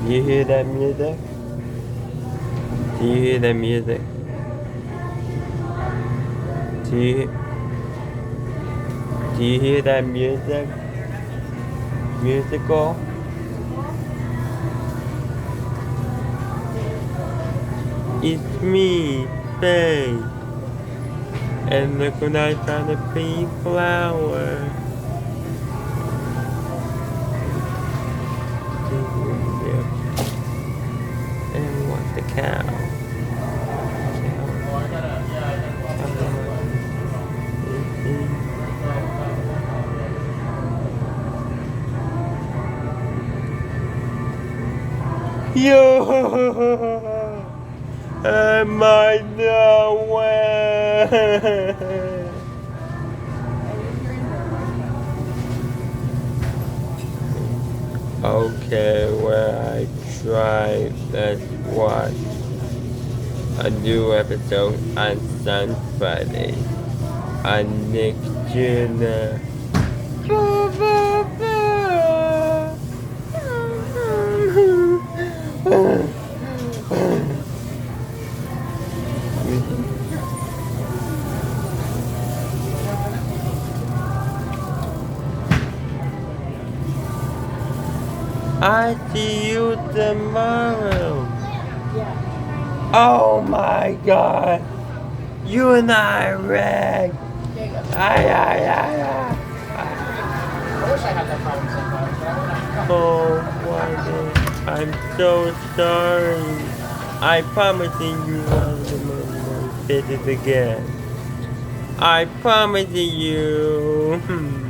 You hear that music? Do you hear that music? Do you, do you hear that music? Musical? It's me, Faye. And look when I found a pink flower. And what the cow? Yo! Am I nowhere? Okay, where I try, let's watch a new episode on Sun Friday on Nick Jr. I see you tomorrow. Oh my God. You and I read. I wish I had that problem sometimes, but I don't Oh, why I'm so sorry. I promise you I'll visit again. I promise you.